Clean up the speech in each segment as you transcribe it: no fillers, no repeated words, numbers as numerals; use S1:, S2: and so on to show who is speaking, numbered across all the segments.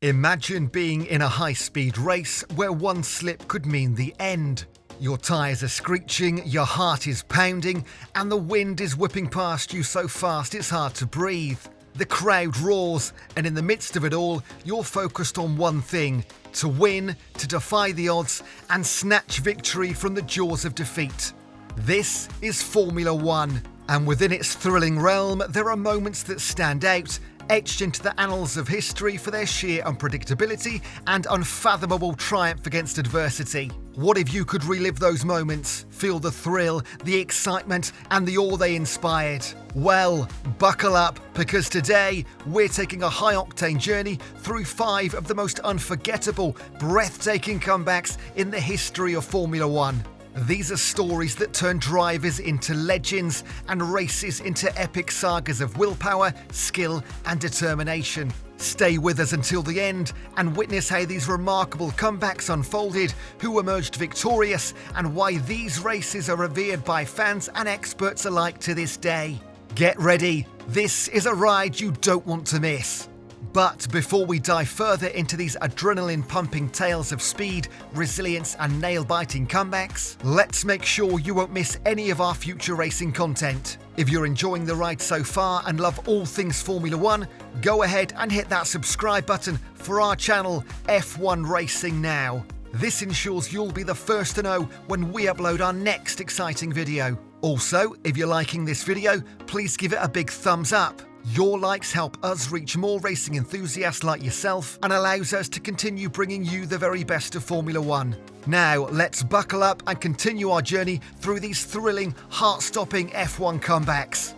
S1: Imagine being in a high-speed race where one slip could mean the end. Your tyres are screeching, your heart is pounding, and the wind is whipping past you so fast it's hard to breathe. The crowd roars, and in the midst of it all, you're focused on one thing: to win, to defy the odds, and snatch victory from the jaws of defeat. This is Formula One, and within its thrilling realm, there are moments that stand out, etched into the annals of history for their sheer unpredictability and unfathomable triumph against adversity. What if you could relive those moments, feel the thrill, the excitement, and the awe they inspired? Well, buckle up, because today we're taking a high-octane journey through 5 of the most unforgettable, breathtaking comebacks in the history of Formula One. These are stories that turn drivers into legends and races into epic sagas of willpower, skill, and determination. Stay with us until the end and witness how these remarkable comebacks unfolded, who emerged victorious, and why these races are revered by fans and experts alike to this day. Get ready, this is a ride you don't want to miss. But before we dive further into these adrenaline-pumping tales of speed, resilience, and nail-biting comebacks, let's make sure you won't miss any of our future racing content. If you're enjoying the ride so far and love all things Formula One, go ahead and hit that subscribe button for our channel, F1 Racing Now. This ensures you'll be the first to know when we upload our next exciting video. Also, if you're liking this video, please give it a big thumbs up. Your likes help us reach more racing enthusiasts like yourself and allows us to continue bringing you the very best of Formula One. Now, let's buckle up and continue our journey through these thrilling, heart-stopping F1 comebacks.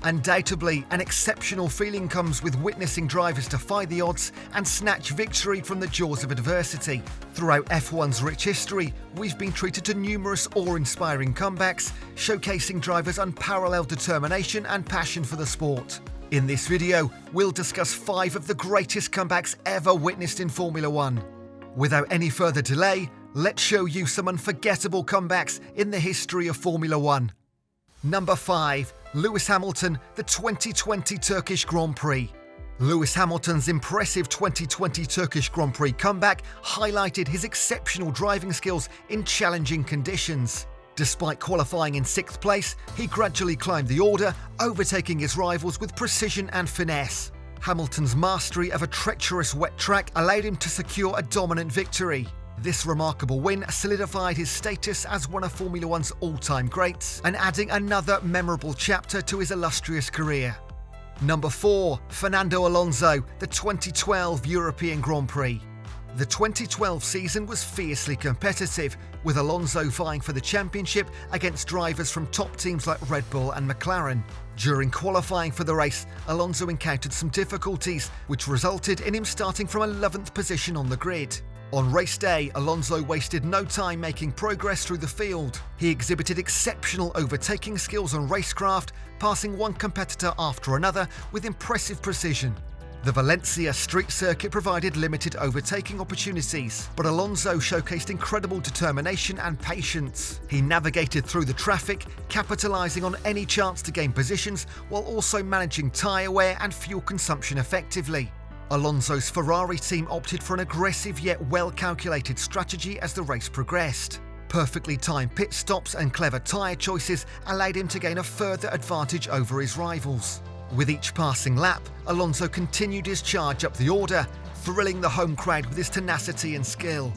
S1: Undoubtedly, an exceptional feeling comes with witnessing drivers defy the odds and snatch victory from the jaws of adversity. Throughout F1's rich history, we've been treated to numerous awe-inspiring comebacks, showcasing drivers' unparalleled determination and passion for the sport. In this video, we'll discuss 5 of the greatest comebacks ever witnessed in Formula One. Without any further delay, let's show you some unforgettable comebacks in the history of Formula One. Number 5. Lewis Hamilton, the 2020 Turkish Grand Prix. Lewis Hamilton's impressive 2020 Turkish Grand Prix comeback highlighted his exceptional driving skills in challenging conditions. Despite qualifying in 6th place, he gradually climbed the order, overtaking his rivals with precision and finesse. Hamilton's mastery of a treacherous wet track allowed him to secure a dominant victory. This remarkable win solidified his status as one of Formula One's all-time greats and adding another memorable chapter to his illustrious career. Number 4. Fernando Alonso, the 2012 European Grand Prix. The 2012 season was fiercely competitive, with Alonso vying for the championship against drivers from top teams like Red Bull and McLaren. During qualifying for the race, Alonso encountered some difficulties, which resulted in him starting from 11th position on the grid. On race day, Alonso wasted no time making progress through the field. He exhibited exceptional overtaking skills on racecraft, passing one competitor after another with impressive precision. The Valencia street circuit provided limited overtaking opportunities, but Alonso showcased incredible determination and patience. He navigated through the traffic, capitalizing on any chance to gain positions while also managing tyre wear and fuel consumption effectively. Alonso's Ferrari team opted for an aggressive yet well-calculated strategy as the race progressed. Perfectly timed pit stops and clever tyre choices allowed him to gain a further advantage over his rivals. With each passing lap, Alonso continued his charge up the order, thrilling the home crowd with his tenacity and skill.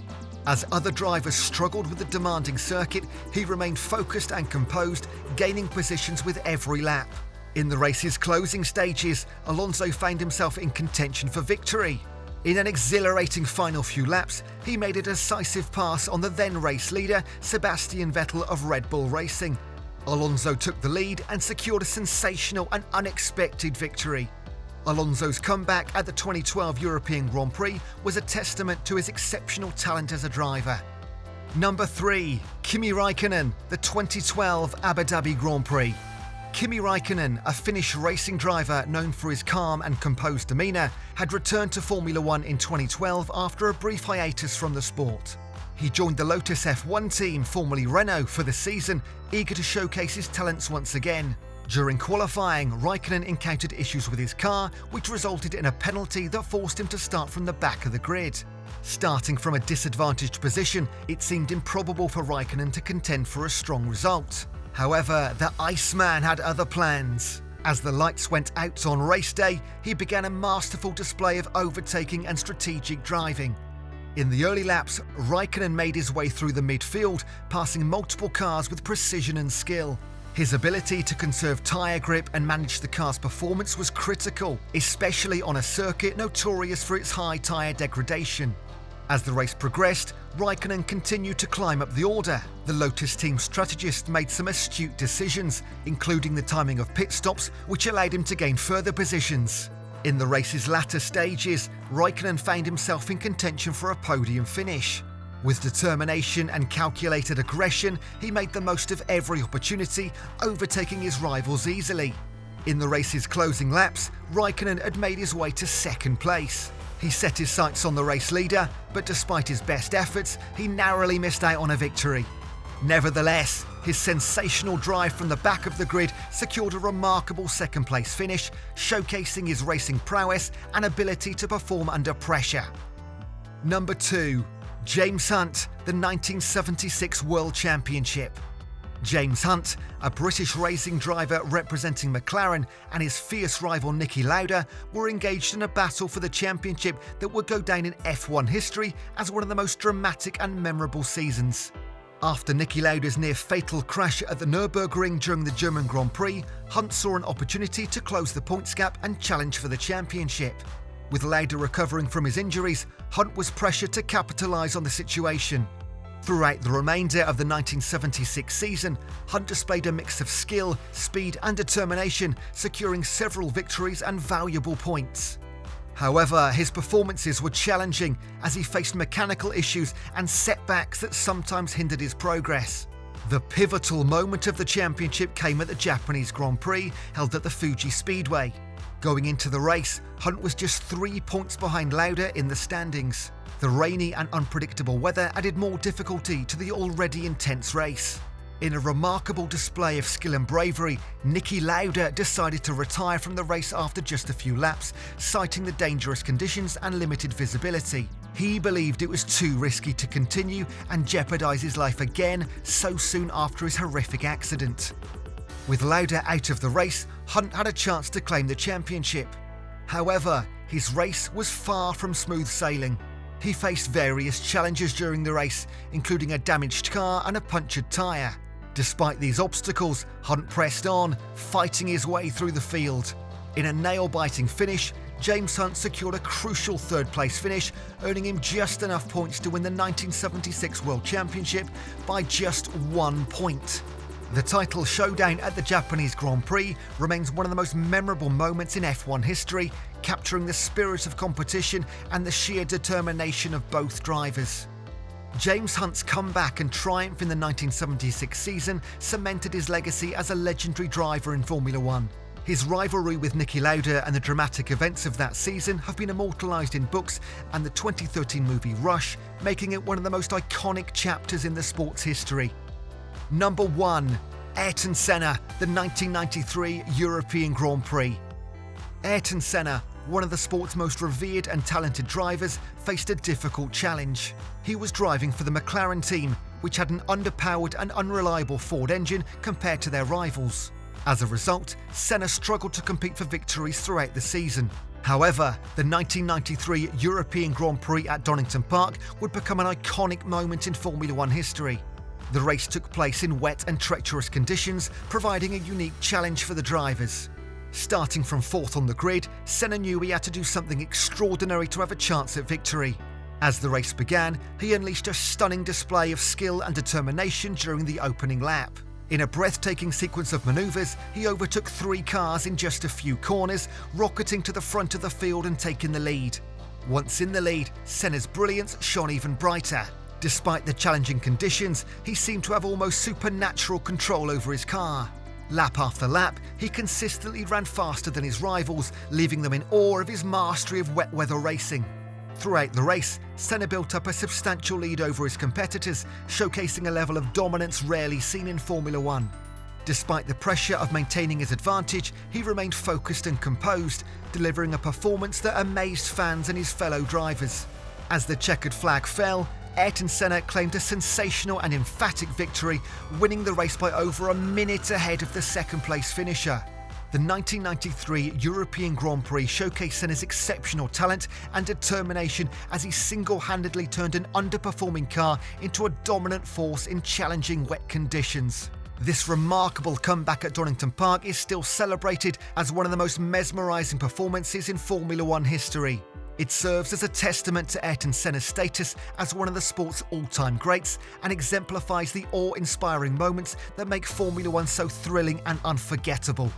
S1: As other drivers struggled with the demanding circuit, he remained focused and composed, gaining positions with every lap. In the race's closing stages, Alonso found himself in contention for victory. In an exhilarating final few laps, he made a decisive pass on the then race leader, Sebastian Vettel of Red Bull Racing. Alonso took the lead and secured a sensational and unexpected victory. Alonso's comeback at the 2012 European Grand Prix was a testament to his exceptional talent as a driver. Number 3. Kimi Raikkonen, the 2012 Abu Dhabi Grand Prix. Kimi Raikkonen, a Finnish racing driver known for his calm and composed demeanour, had returned to Formula One in 2012 after a brief hiatus from the sport. He joined the Lotus F1 team, formerly Renault, for the season, eager to showcase his talents once again. During qualifying, Raikkonen encountered issues with his car, which resulted in a penalty that forced him to start from the back of the grid. Starting from a disadvantaged position, it seemed improbable for Raikkonen to contend for a strong result. However, the Iceman had other plans. As the lights went out on race day, he began a masterful display of overtaking and strategic driving. In the early laps, Raikkonen made his way through the midfield, passing multiple cars with precision and skill. His ability to conserve tyre grip and manage the car's performance was critical, especially on a circuit notorious for its high tyre degradation. As the race progressed, Raikkonen continued to climb up the order. The Lotus team strategist made some astute decisions, including the timing of pit stops, which allowed him to gain further positions. In the race's latter stages, Raikkonen found himself in contention for a podium finish. With determination and calculated aggression, he made the most of every opportunity, overtaking his rivals easily. In the race's closing laps, Raikkonen had made his way to second place. He set his sights on the race leader, but despite his best efforts, he narrowly missed out on a victory. Nevertheless, his sensational drive from the back of the grid secured a remarkable second-place finish, showcasing his racing prowess and ability to perform under pressure. Number 2. James Hunt, the 1976 World Championship. James Hunt, a British racing driver representing McLaren, and his fierce rival Niki Lauda were engaged in a battle for the championship that would go down in F1 history as one of the most dramatic and memorable seasons. After Niki Lauda's near-fatal crash at the Nürburgring during the German Grand Prix, Hunt saw an opportunity to close the points gap and challenge for the championship. With Lauda recovering from his injuries, Hunt was pressured to capitalise on the situation. Throughout the remainder of the 1976 season, Hunt displayed a mix of skill, speed and determination, securing several victories and valuable points. However, his performances were challenging as he faced mechanical issues and setbacks that sometimes hindered his progress. The pivotal moment of the championship came at the Japanese Grand Prix held at the Fuji Speedway. Going into the race, Hunt was just 3 points behind Lauda in the standings. The rainy and unpredictable weather added more difficulty to the already intense race. In a remarkable display of skill and bravery, Niki Lauda decided to retire from the race after just a few laps, citing the dangerous conditions and limited visibility. He believed it was too risky to continue and jeopardise his life again so soon after his horrific accident. With Lauda out of the race, Hunt had a chance to claim the championship. However, his race was far from smooth sailing. He faced various challenges during the race, including a damaged car and a punctured tyre. Despite these obstacles, Hunt pressed on, fighting his way through the field. In a nail-biting finish, James Hunt secured a crucial third-place finish, earning him just enough points to win the 1976 World Championship by just 1 point. The title showdown at the Japanese Grand Prix remains one of the most memorable moments in F1 history, capturing the spirit of competition and the sheer determination of both drivers. James Hunt's comeback and triumph in the 1976 season cemented his legacy as a legendary driver in Formula One. His rivalry with Niki Lauda and the dramatic events of that season have been immortalised in books and the 2013 movie Rush, making it one of the most iconic chapters in the sport's history. Number 1. Ayrton Senna, the 1993 European Grand Prix. Ayrton Senna, one of the sport's most revered and talented drivers, faced a difficult challenge. He was driving for the McLaren team, which had an underpowered and unreliable Ford engine compared to their rivals. As a result, Senna struggled to compete for victories throughout the season. However, the 1993 European Grand Prix at Donington Park would become an iconic moment in Formula One history. The race took place in wet and treacherous conditions, providing a unique challenge for the drivers. Starting from fourth on the grid, Senna knew he had to do something extraordinary to have a chance at victory. As the race began, he unleashed a stunning display of skill and determination during the opening lap. In a breathtaking sequence of manoeuvres, he overtook 3 cars in just a few corners, rocketing to the front of the field and taking the lead. Once in the lead, Senna's brilliance shone even brighter. Despite the challenging conditions, he seemed to have almost supernatural control over his car. Lap after lap, he consistently ran faster than his rivals, leaving them in awe of his mastery of wet weather racing. Throughout the race, Senna built up a substantial lead over his competitors, showcasing a level of dominance rarely seen in Formula One. Despite the pressure of maintaining his advantage, he remained focused and composed, delivering a performance that amazed fans and his fellow drivers. As the checkered flag fell, Ayrton Senna claimed a sensational and emphatic victory, winning the race by over a minute ahead of the second-place finisher. The 1993 European Grand Prix showcased Senna's exceptional talent and determination as he single-handedly turned an underperforming car into a dominant force in challenging wet conditions. This remarkable comeback at Donington Park is still celebrated as one of the most mesmerising performances in Formula One history. It serves as a testament to Ayrton Senna's status as one of the sport's all-time greats and exemplifies the awe-inspiring moments that make Formula One so thrilling and unforgettable.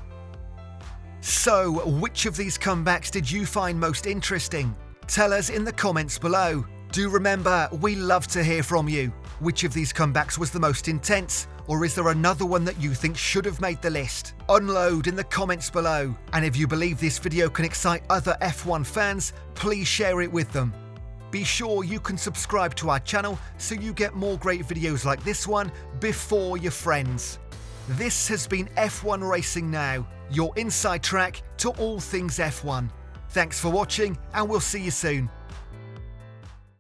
S1: So, which of these comebacks did you find most interesting? Tell us in the comments below. Do remember, we love to hear from you. Which of these comebacks was the most intense? Or is there another one that you think should have made the list? Unload in the comments below. And if you believe this video can excite other F1 fans, please share it with them. Be sure you can subscribe to our channel so you get more great videos like this one before your friends. This has been F1 Racing Now, your inside track to all things F1. Thanks for watching, and we'll see you soon.